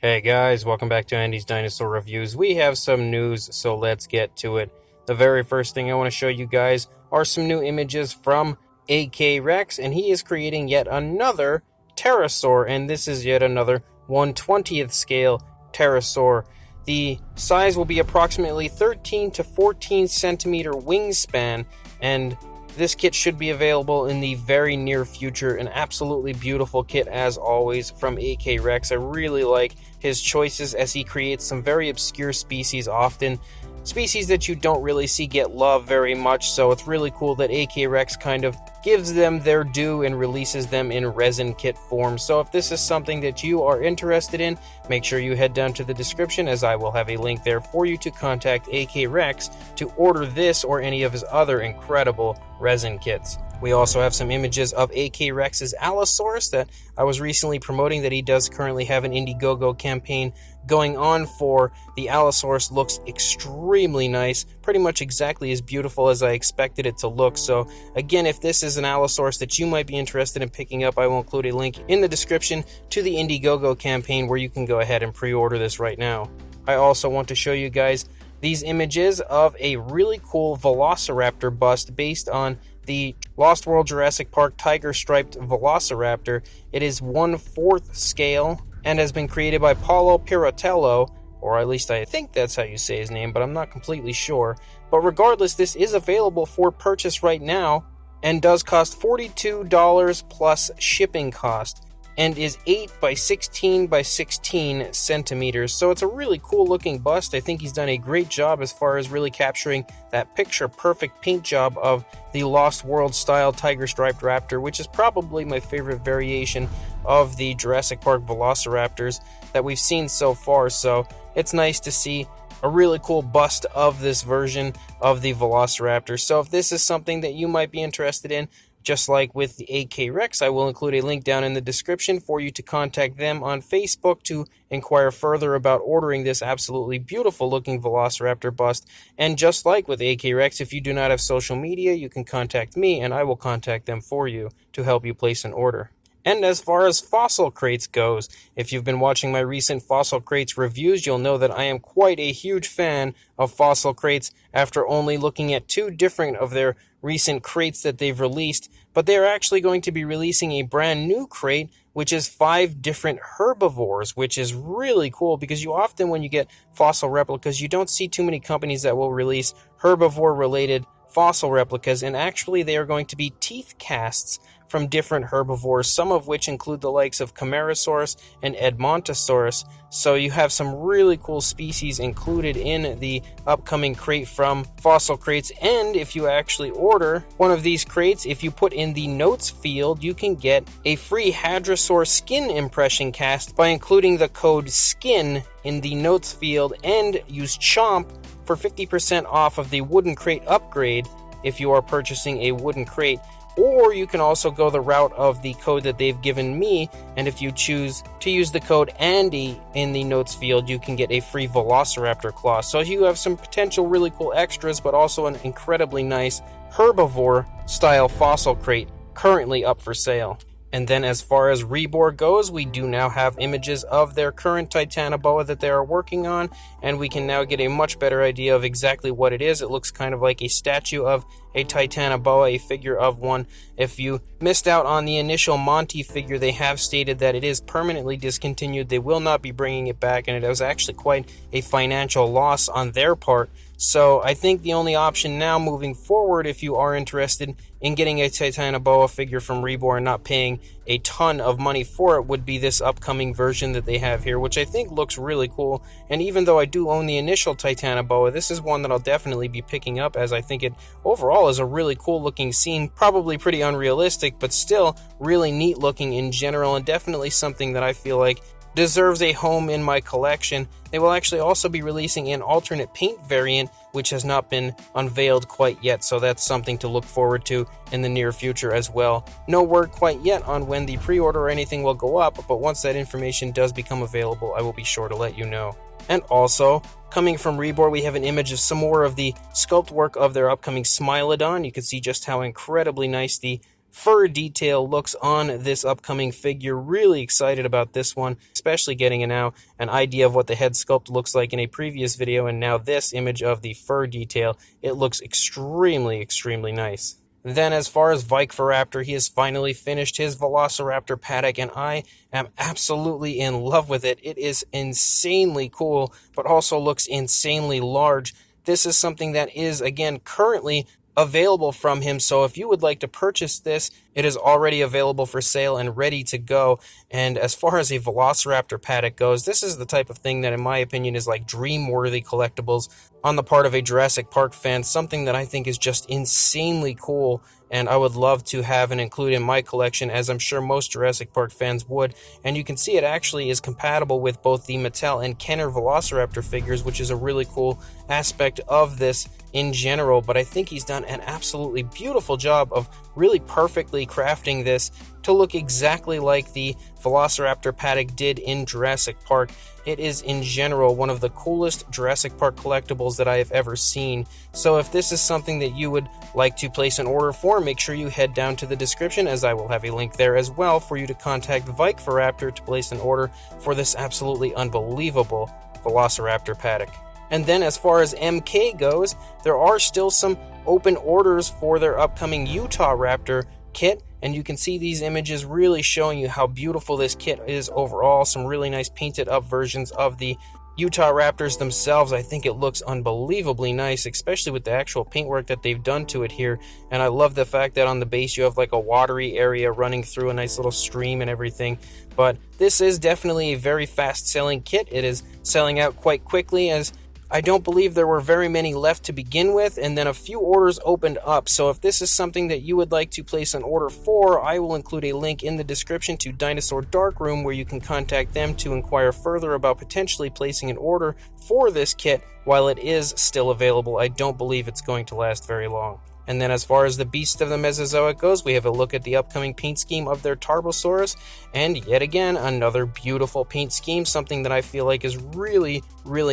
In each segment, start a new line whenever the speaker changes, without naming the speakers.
Hey guys, welcome back to Andy's Dinosaur Reviews. We have some news, so let's get to it. The very first thing I want to show you guys are some new images from AK Rex, and he is creating yet another pterosaur, and this is yet another 1/20th scale pterosaur. The size will be approximately 13 to 14 centimeter wingspan, and this kit should be available in the very near future. An absolutely beautiful kit as always from AK Rex. I really like his choices as he creates some very obscure species often. Species that you don't really see get love very much, so it's really cool that AK Rex kind of gives them their due and releases them in resin kit form. So if this is something that you are interested in, make sure you head down to the description, as I will have a link there for you to contact AK Rex to order this or any of his other incredible resin kits. We also have some images of AK Rex's Allosaurus that I was recently promoting that he does currently have an Indiegogo campaign going on for. The Allosaurus looks extremely nice, pretty much exactly as beautiful as I expected it to look. So again, if this is an Allosaurus that you might be interested in picking up, I will include a link in the description to the Indiegogo campaign where you can go ahead and pre-order this right now. I also want to show you guys these images of a really cool Velociraptor bust based on the Lost World Jurassic Park tiger-striped Velociraptor. It is 1/4 scale and has been created by Paulo Piratelo, or at least I think that's how you say his name, but I'm not completely sure. But regardless, this is available for purchase right now and does cost $42 plus shipping cost, and is 8 by 16 by 16 centimeters. So it's a really cool looking bust. I think he's done a great job as far as really capturing that picture perfect paint job of the Lost World style tiger striped raptor, which is probably my favorite variation of the Jurassic Park Velociraptors that we've seen so far. So it's nice to see a really cool bust of this version of the Velociraptor. So if this is something that you might be interested in, just like with the AK Rex, I will include a link down in the description for you to contact them on Facebook to inquire further about ordering this absolutely beautiful looking Velociraptor bust. And just like with AK Rex, if you do not have social media, you can contact me and I will contact them for you to help you place an order. And as far as fossil crates goes, if you've been watching my recent fossil crates reviews, you'll know that I am quite a huge fan of fossil crates after only looking at 2 different of their recent crates that they've released. But they're actually going to be releasing a brand new crate, which is 5 different herbivores, which is really cool because you often, when you get fossil replicas, you don't see too many companies that will release herbivore-related fossil replicas, and actually they are going to be teeth casts from different herbivores, some of which include the likes of Camarasaurus and Edmontosaurus. So you have some really cool species included in the upcoming crate from Fossil Crates. And if you actually order one of these crates, if you put in the notes field, you can get a free Hadrosaur skin impression cast by including the code SKIN in the notes field, and use CHOMP for 50% off of the wooden crate upgrade if you are purchasing a wooden crate. Or you can also go the route of the code that they've given me, and if you choose to use the code ANDY in the notes field, you can get a free Velociraptor claw. So you have some potential really cool extras, but also an incredibly nice herbivore style fossil crate currently up for sale. And then as far as Rebor goes, we do now have images of their current Titanoboa that they are working on, and we can now get a much better idea of exactly what it is. It looks kind of like a statue of a Titanoboa, a figure of one. If you missed out on the initial Monty figure, they have stated that it is permanently discontinued. They will not be bringing it back, and it was actually quite a financial loss on their part. So I think the only option now moving forward, if you are interested in getting a Titanoboa figure from Rebor and not paying a ton of money for it, would be this upcoming version that they have here, which I think looks really cool. And even though I do own the initial Titanoboa, this is one that I'll definitely be picking up, as I think it overall is a really cool looking scene. Probably pretty unrealistic, but still really neat looking in general, and definitely something that I feel like deserves a home in my collection. They will actually also be releasing an alternate paint variant, which has not been unveiled quite yet, so that's something to look forward to in the near future as well. No word quite yet on when the pre-order or anything will go up, but once that information does become available, I will be sure to let you know. And also, coming from Rebor, we have an image of some more of the sculpt work of their upcoming Smilodon. You can see just how incredibly nice the fur detail looks on this upcoming figure. Really excited about this one, especially getting now an idea of what the head sculpt looks like in a previous video, and now this image of the fur detail. It looks extremely nice. Then as far as Vyk Feraptor, he has finally finished his Velociraptor Paddock, and I am absolutely in love with it. It is insanely cool, but also looks insanely large. This is something that is, again, currently available from him, so if you would like to purchase this, it is already available for sale and ready to go. And as far as a Velociraptor Paddock goes, this is the type of thing that, in my opinion, is like dream-worthy collectibles on the part of a Jurassic Park fan, something that I think is just insanely cool, and I would love to have and include in my collection, as I'm sure most Jurassic Park fans would. And you can see it actually is compatible with both the Mattel and Kenner Velociraptor figures, which is a really cool aspect of this in general. But I think he's done an absolutely beautiful job of really perfectly crafting this to look exactly like the Velociraptor Paddock did in Jurassic Park. It is, in general, one of the coolest Jurassic Park collectibles that I have ever seen. So if this is something that you would like to place an order for, make sure you head down to the description, as I will have a link there as well for you to contact Vyk Feraptor to place an order for this absolutely unbelievable Velociraptor Paddock. And then as far as MK goes, there are still some open orders for their upcoming Utahraptor kit, and you can see these images really showing you how beautiful this kit is overall. Some really nice painted up versions of the Utahraptors themselves. I think it looks unbelievably nice, especially with the actual paintwork that they've done to it here. And I love the fact that on the base you have like a watery area running through a nice little stream and everything. But this is definitely a very fast selling kit. It is selling out quite quickly, as I don't believe there were very many left to begin with, and then a few orders opened up. So if this is something that you would like to place an order for, I will include a link in the description to Dinosaur Darkroom, where you can contact them to inquire further about potentially placing an order for this kit while it is still available. I don't believe it's going to last very long. And then as far as the Beast of the Mesozoic goes, we have a look at the upcoming paint scheme of their Tarbosaurus, and yet again, another beautiful paint scheme, something that I feel like is really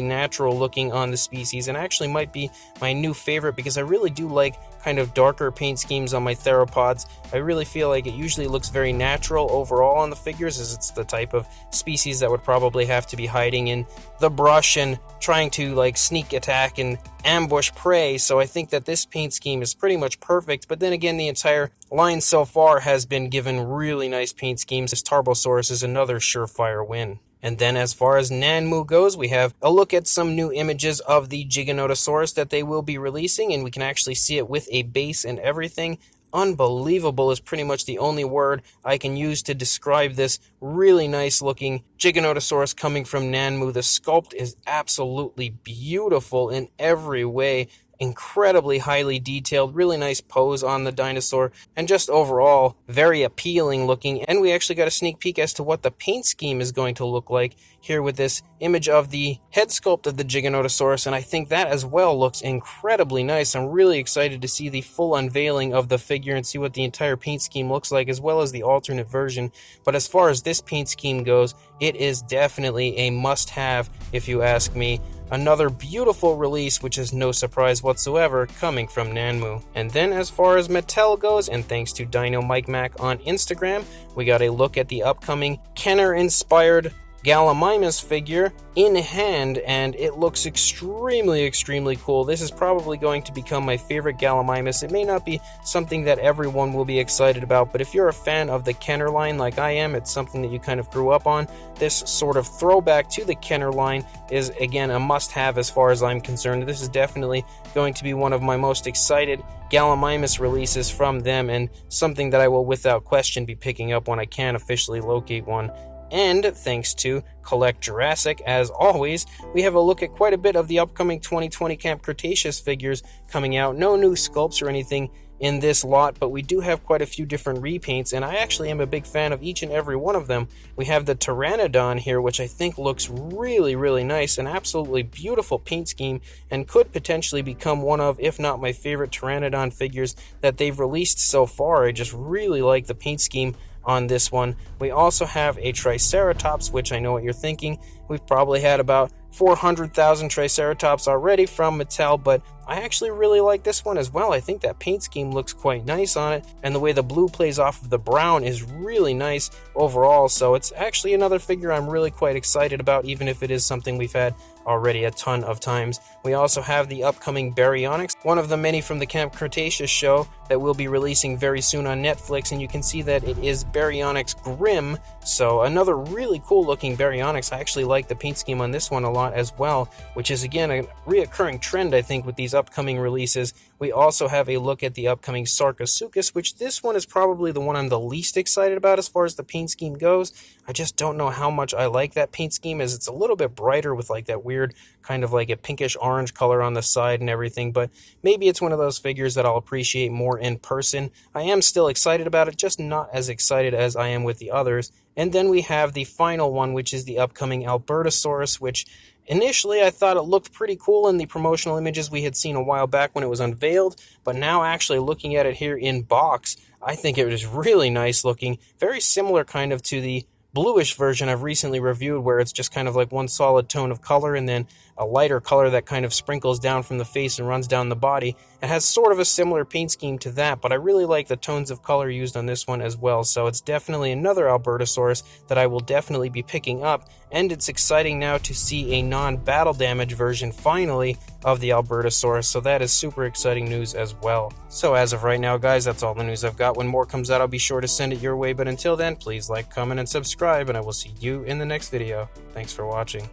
natural looking on the species, and actually might be my new favorite, because I really do like kind of darker paint schemes on my theropods. I really feel like it usually looks very natural overall on the figures, as it's the type of species that would probably have to be hiding in the brush and trying to like sneak attack and ambush prey. So I think that this paint scheme is pretty much perfect. But then again, the entire line so far has been given really nice paint schemes. This Tarbosaurus is another surefire win. And then as far as Nanmu goes, we have a look at some new images of the Giganotosaurus that they will be releasing, and we can actually see it with a base and everything. Unbelievable is pretty much the only word I can use to describe this really nice looking Giganotosaurus coming from Nanmu. The sculpt is absolutely beautiful in every way. Incredibly highly detailed, really nice pose on the dinosaur, and just overall very appealing looking. And we actually got a sneak peek as to what the paint scheme is going to look like here with this image of the head sculpt of the Giganotosaurus, and I think that as well looks incredibly nice. I'm really excited to see the full unveiling of the figure and see what the entire paint scheme looks like, as well as the alternate version. But as far as this paint scheme goes, it is definitely a must-have if you ask me. Another beautiful release, which is no surprise whatsoever, coming from Nanmu. And then as far as Mattel goes, and thanks to Dino Mike Mac on Instagram, we got a look at the upcoming Kenner-inspired Gallimimus figure in hand, and it looks extremely cool. This is probably going to become my favorite Gallimimus. It may not be something that everyone will be excited about, but if you're a fan of the Kenner line like I am, it's something that you kind of grew up on. This sort of throwback to the Kenner line is, again, a must-have as far as I'm concerned. This is definitely going to be one of my most excited Gallimimus releases from them, and something that I will without question be picking up when I can officially locate one. And thanks to Collect Jurassic, as always, we have a look at quite a bit of the upcoming 2020 Camp Cretaceous figures coming out. No new sculpts or anything in this lot, but we do have quite a few different repaints, and I actually am a big fan of each and every one of them. We have the Pteranodon here, which I think looks really nice, an absolutely beautiful paint scheme, and could potentially become one of, if not my favorite Pteranodon figures that they've released so far. I just really like the paint scheme on this one. We also have a Triceratops, which I know what you're thinking. We've probably had about 400,000 Triceratops already from Mattel, but I actually really like this one as well. I think that paint scheme looks quite nice on it, and the way the blue plays off of the brown is really nice overall, so it's actually another figure I'm really quite excited about, even if it is something we've had already a ton of times. We also have the upcoming Baryonyx, one of the many from the Camp Cretaceous show that will be releasing very soon on Netflix, and you can see that it is Baryonyx Grim, so another really cool looking Baryonyx. I actually like the paint scheme on this one a lot as well, which is again a reoccurring trend I think with these upcoming releases. We also have a look at the upcoming Sarcosuchus, which this one is probably the one I'm the least excited about as far as the paint scheme goes. I just don't know how much I like that paint scheme, as it's a little bit brighter with like that weird kind of like a pinkish orange color on the side and everything, but maybe it's one of those figures that I'll appreciate more in person. I am still excited about it, just not as excited as I am with the others. And then we have the final one, which is the upcoming Albertosaurus, which initially I thought it looked pretty cool in the promotional images we had seen a while back when it was unveiled, but now actually looking at it here in box, I think it is really nice looking, very similar kind of to the bluish version I've recently reviewed, where it's just kind of like one solid tone of color and then a lighter color that kind of sprinkles down from the face and runs down the body. It has sort of a similar paint scheme to that, but I really like the tones of color used on this one as well, so it's definitely another Albertosaurus that I will definitely be picking up, and it's exciting now to see a non-battle damage version finally of the Albertosaurus, so that is super exciting news as well. So as of right now, guys, that's all the news I've got. When more comes out, I'll be sure to send it your way, but until then, please like, comment, and subscribe, and I will see you in the next video. Thanks for watching.